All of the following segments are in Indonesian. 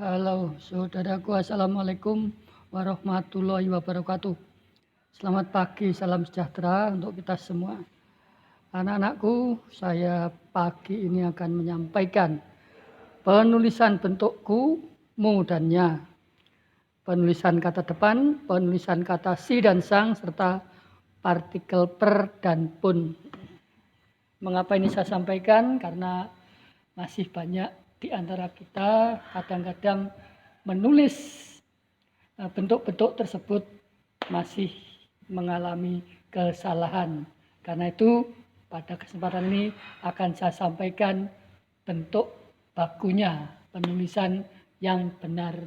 Halo saudaraku, assalamualaikum warahmatullahi wabarakatuh. Selamat pagi, salam sejahtera untuk kita semua. Anak-anakku, saya pagi ini akan menyampaikan penulisan bentuk ku, mu, dan nya. Penulisan kata depan, penulisan kata si dan sang, serta partikel per dan pun. Mengapa ini saya sampaikan? Karena masih banyak di antara kita kadang-kadang menulis bentuk-bentuk tersebut masih mengalami kesalahan. Karena itu pada kesempatan ini akan saya sampaikan bentuk bakunya, penulisan yang benar.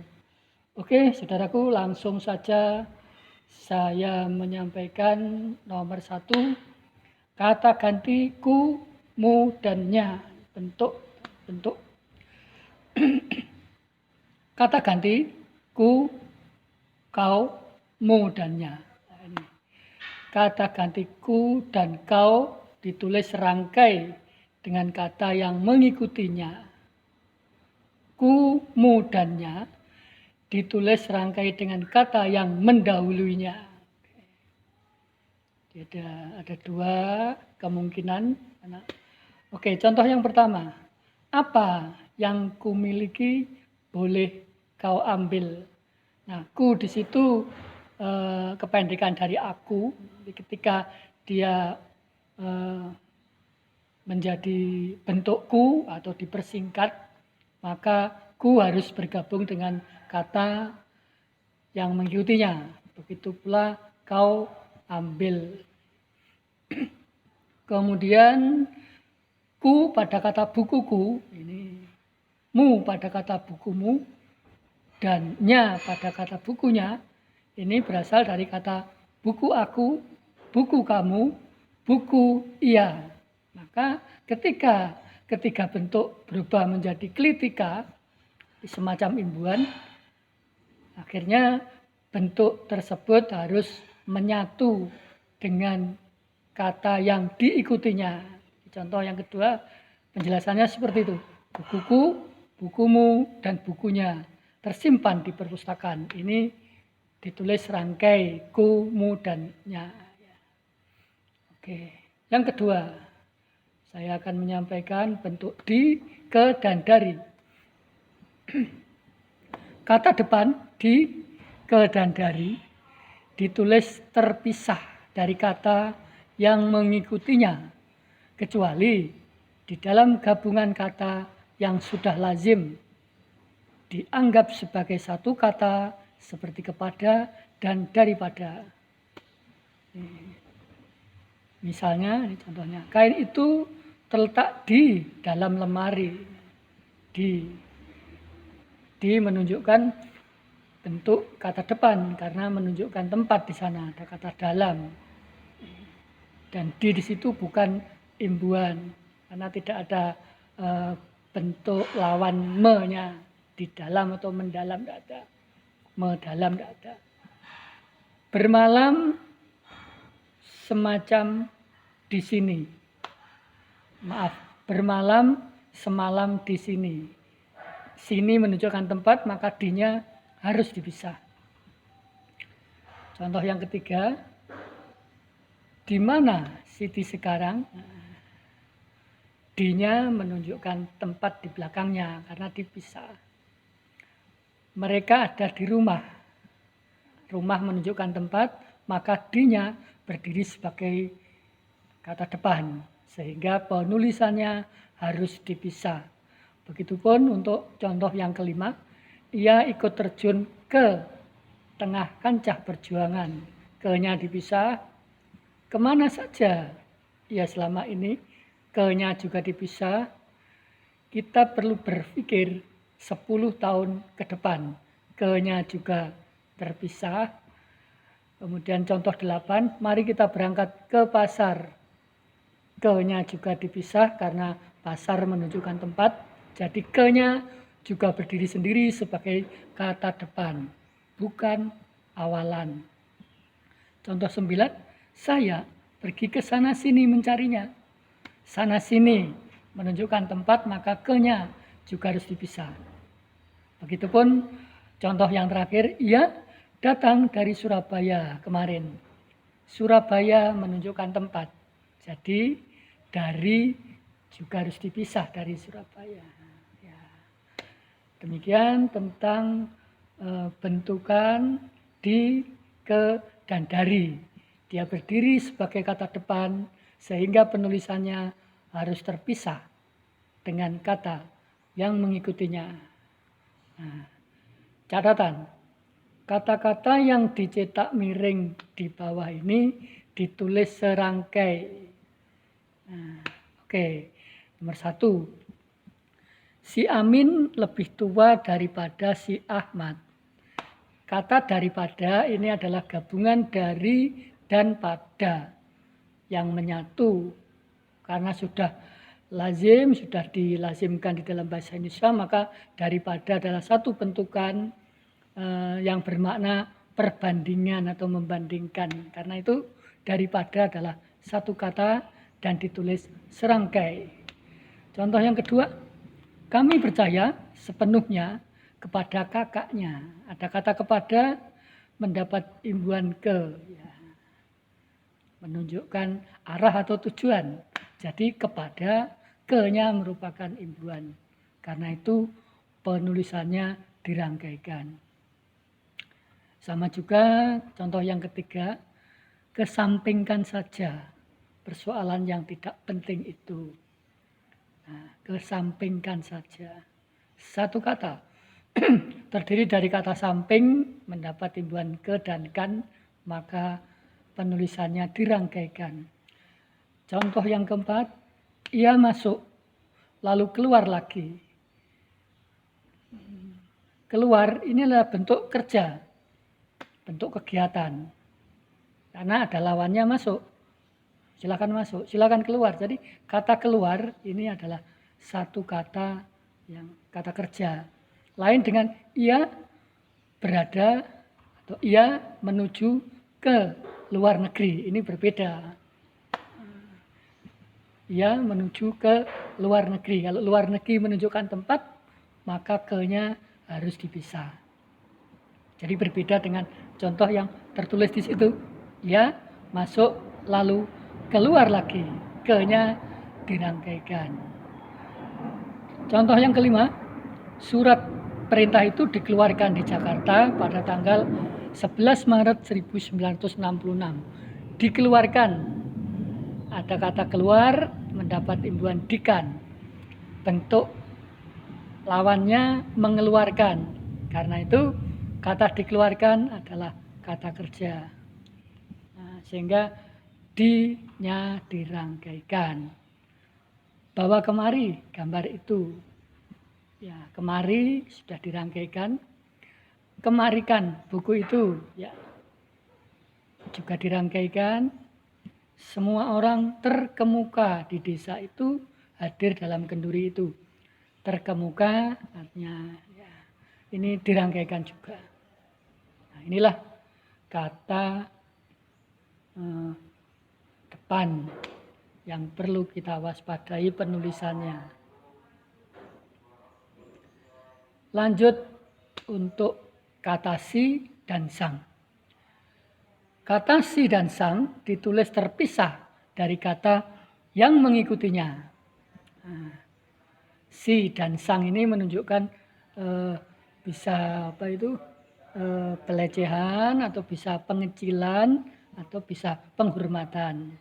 Oke, saudaraku, langsung saja saya menyampaikan nomor 1, kata ganti ku, mu, dan nya. Bentuk kata ganti ku, kau, mu, dan nya. Kata ganti ku dan kau ditulis serangkai dengan kata yang mengikutinya. Ku, mu, dan nya ditulis serangkai dengan kata yang mendahulunya. Ada dua kemungkinan. Oke, contoh yang pertama. Apa yang kumiliki boleh kau ambil. Nah, ku di situ kependekan dari aku. Ketika dia menjadi bentukku atau dipersingkat, maka ku harus bergabung dengan kata yang mengikutinya. Begitu pula kau ambil. Kemudian ku pada kata bukuku, ini mu pada kata bukumu, dan nya pada kata bukunya, ini berasal dari kata buku aku, buku kamu, buku ia. Maka ketika ketiga bentuk berubah menjadi klitika, semacam imbuhan, akhirnya bentuk tersebut harus menyatu dengan kata yang diikutinya. Contoh yang kedua, penjelasannya seperti itu. Bukuku, bukumu, dan bukunya tersimpan di perpustakaan. Ini ditulis rangkai ku, mu, dan nya. Oke. Yang kedua, saya akan menyampaikan bentuk di, ke, dan dari. Kata depan di, ke, dan dari ditulis terpisah dari kata yang mengikutinya, kecuali di dalam gabungan kata yang sudah lazim dianggap sebagai satu kata seperti kepada dan daripada. Misalnya, ini contohnya, kain itu terletak di dalam lemari. Di menunjukkan bentuk kata depan karena menunjukkan tempat di sana, ada kata dalam. Dan di situ bukan imbuhan karena tidak ada bentuk lawan me-nya, di dalam atau mendalam tidak ada, mendalam tidak ada. Bermalam semacam di sini, bermalam semalam di sini. Sini menunjukkan tempat, maka dinya harus dipisah. Contoh yang ketiga, di mana Siti sekarang? D-nya menunjukkan tempat di belakangnya karena dipisah. Mereka ada di rumah. Rumah menunjukkan tempat, maka D-nya berdiri sebagai kata depan. Sehingga penulisannya harus dipisah. Begitupun untuk contoh yang kelima, ia ikut terjun ke tengah kancah perjuangan. Ke-nya dipisah. Kemana saja ia selama ini? Ke-nya juga dipisah. Kita perlu berpikir 10 tahun ke depan. Ke-nya juga terpisah. Kemudian contoh 8, mari kita berangkat ke pasar. Ke-nya juga dipisah karena pasar menunjukkan tempat. Jadi ke-nya juga berdiri sendiri sebagai kata depan, bukan awalan. Contoh 9, saya pergi ke sana sini mencarinya. Sana sini menunjukkan tempat, maka ke-nya juga harus dipisah. Begitupun contoh yang terakhir, ia datang dari Surabaya kemarin. Surabaya menunjukkan tempat. Jadi dari juga harus dipisah dari Surabaya. Ya. Demikian tentang bentukan di, ke, dan dari. Dia berdiri sebagai kata depan sehingga penulisannya harus terpisah dengan kata yang mengikutinya. Nah, catatan, kata-kata yang dicetak miring di bawah ini ditulis serangkai. Nah, oke. Nomor 1, si Amin lebih tua daripada si Ahmad. Kata daripada ini adalah gabungan dari dan pada yang menyatu. Karena sudah lazim, sudah dilazimkan di dalam bahasa Indonesia, maka daripada adalah satu bentukan yang bermakna perbandingan atau membandingkan. Karena itu daripada adalah satu kata dan ditulis serangkai. Contoh yang kedua, kami percaya sepenuhnya kepada kakaknya. Ada kata kepada mendapat imbuhan ke, ya, menunjukkan arah atau tujuan. Jadi kepada, ke-nya merupakan imbuhan. Karena itu penulisannya dirangkaikan. Sama juga contoh yang ketiga, kesampingkan saja persoalan yang tidak penting itu. Nah, kesampingkan saja. Satu kata terdiri dari kata samping, mendapat imbuhan ke dan kan, maka penulisannya dirangkaikan. Contoh yang keempat, ia masuk lalu keluar lagi. Keluar ini adalah bentuk kerja, bentuk kegiatan. Karena ada lawannya masuk. Silakan masuk, silakan keluar. Jadi kata keluar ini adalah satu kata yang kata kerja. Lain dengan ia berada atau ia menuju ke luar negeri. Ini berbeda. Ia menuju ke luar negeri. Kalau luar negeri menunjukkan tempat, maka ke-nya harus dipisah. Jadi berbeda dengan contoh yang tertulis di situ. Ia masuk lalu keluar lagi. Ke-nya dirangkaikan. Contoh yang kelima, surat perintah itu dikeluarkan di Jakarta pada tanggal 11 Maret 1966. Dikeluarkan, ada kata keluar, mendapat imbuhan dikan. Bentuk lawannya mengeluarkan. Karena itu kata dikeluarkan adalah kata kerja. Nah, sehingga di-nya dirangkaikan. Bawa kemari gambar itu. Ya, kemari sudah dirangkaikan. Kemarikan buku itu, ya, juga dirangkaikan. Semua orang terkemuka di desa itu hadir dalam kenduri itu. Terkemuka artinya, ya, ini dirangkaikan juga. Nah, inilah kata depan yang perlu kita waspadai penulisannya. Lanjut untuk kata si dan sang. Kata si dan sang ditulis terpisah dari kata yang mengikutinya. Nah, si dan sang ini menunjukkan bisa apa itu pelecehan atau bisa pengecilan atau bisa penghormatan.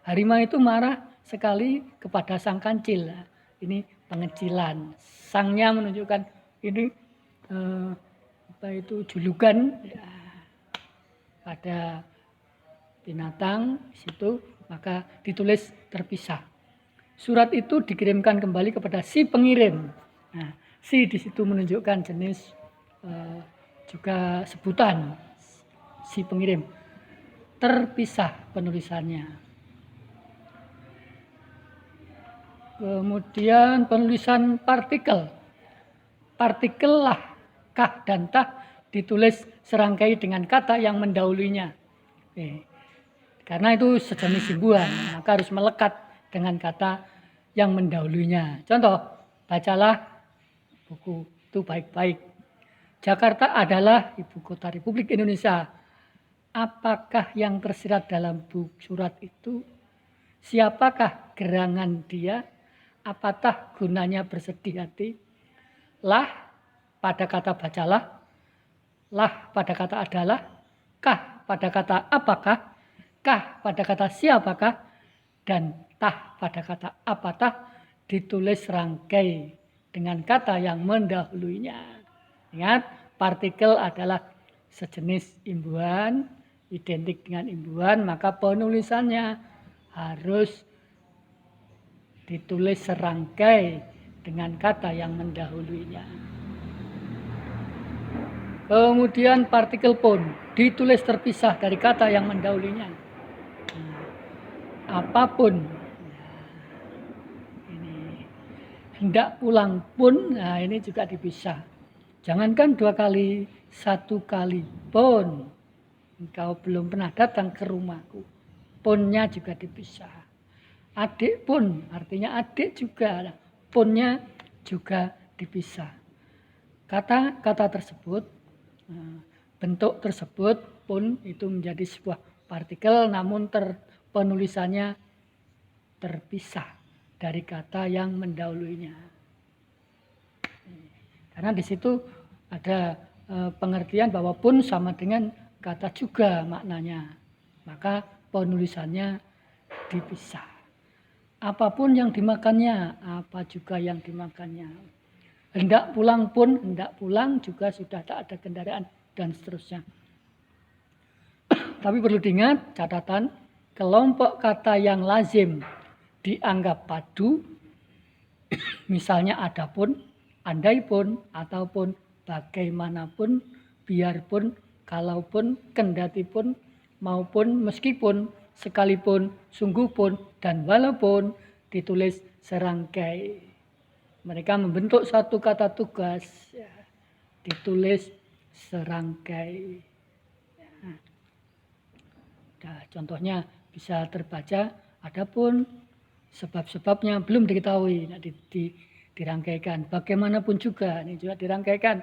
Harimau itu marah sekali kepada sang kancil. Ini pengecilan. Sangnya menunjukkan ini apa itu julukan ya, pada binatang situ, maka ditulis terpisah. Surat itu dikirimkan kembali kepada si pengirim. Nah, si di situ menunjukkan jenis juga sebutan si pengirim. Terpisah penulisannya. Kemudian penulisan partikel. Partikel lah, kah dan tah ditulis serangkai dengan kata yang mendahulunya. Karena itu sejenis imbuhan, maka harus melekat dengan kata yang mendahulunya. Contoh, bacalah buku itu baik-baik. Jakarta adalah ibu kota Republik Indonesia. Apakah yang tersirat dalam surat itu? Siapakah gerangan dia? Apatah gunanya bersedih hati? Lah pada kata bacalah, lah pada kata adalah, kah pada kata apakah, kah pada kata siapakah, dan tah pada kata apatah ditulis rangkai dengan kata yang mendahulunya. Ingat, partikel adalah sejenis imbuhan, identik dengan imbuhan, maka penulisannya harus ditulis serangkai dengan kata yang mendahulunya. Kemudian partikel pun ditulis terpisah dari kata yang mendahulunya. Apapun, ini hendak pulang pun, nah ini juga dipisah. Jangankan 2 kali, 1 kali pun engkau belum pernah datang ke rumahku. Punnya juga dipisah. Adik pun, artinya adik juga, punnya juga dipisah. Kata-kata tersebut, bentuk tersebut pun itu menjadi sebuah partikel, namun penulisannya terpisah dari kata yang mendahulunya. Karena di situ ada pengertian bahwa pun sama dengan kata juga maknanya, maka penulisannya dipisah. Apapun yang dimakannya, apa juga yang dimakannya. Hendak pulang pun, hendak pulang juga sudah tak ada kendaraan dan seterusnya. Tapi perlu diingat, catatan, kelompok kata yang lazim dianggap padu, misalnya adapun, andaipun, ataupun bagaimanapun, biarpun, kalaupun, kendatipun, maupun, meskipun, sekalipun, sungguh pun, dan walaupun ditulis serangkai. Mereka membentuk satu kata tugas, ya, ditulis serangkai. Nah, contohnya bisa terbaca, adapun sebab-sebabnya belum diketahui, nah, dirangkaikan. Bagaimanapun juga, ini juga dirangkaikan.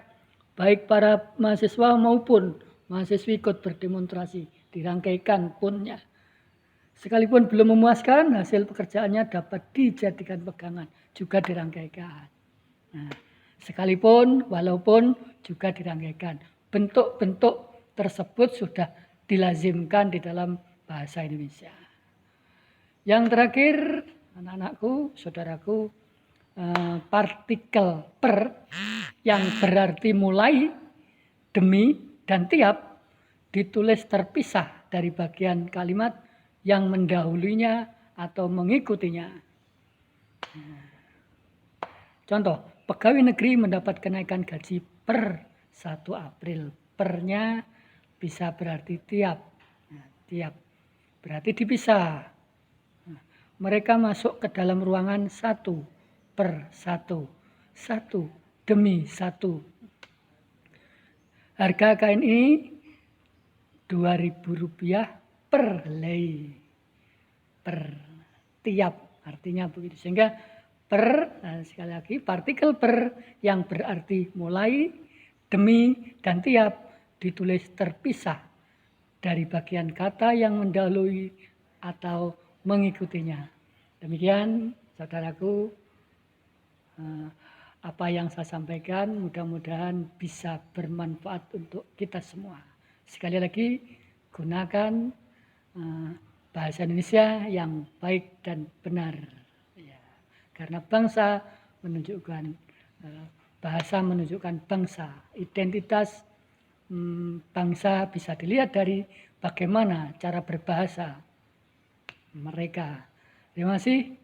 Baik para mahasiswa maupun mahasiswi ikut berdemonstrasi, dirangkaikan punnya. Sekalipun belum memuaskan, hasil pekerjaannya dapat dijadikan pegangan, juga dirangkaikan. Nah, sekalipun, walaupun juga dirangkaikan. Bentuk-bentuk tersebut sudah dilazimkan di dalam bahasa Indonesia. Yang terakhir, anak-anakku, saudaraku, partikel per yang berarti mulai, demi, dan tiap ditulis terpisah dari bagian kalimat yang mendahulunya atau mengikutinya. Contoh, pegawai negeri mendapat kenaikan gaji per 1 April. Pernya bisa berarti tiap. Nah, tiap berarti dipisah. Nah, mereka masuk ke dalam ruangan 1 per 1. 1 demi 1. Harga kain ini Rp2.000 per helai, per tiap, artinya begitu. Sehingga per, nah sekali lagi, partikel per yang berarti mulai, demi, dan tiap ditulis terpisah dari bagian kata yang mendahului atau mengikutinya. Demikian saudaraku, apa yang saya sampaikan mudah-mudahan bisa bermanfaat untuk kita semua. Sekali lagi, gunakan bahasa Indonesia yang baik dan benar, ya, karena bangsa menunjukkan bahasa menunjukkan bangsa, identitas bangsa bisa dilihat dari bagaimana cara berbahasa mereka. Terima kasih,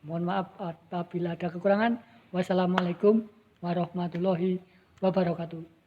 mohon maaf apabila ada kekurangan. Wassalamualaikum warahmatullahi wabarakatuh.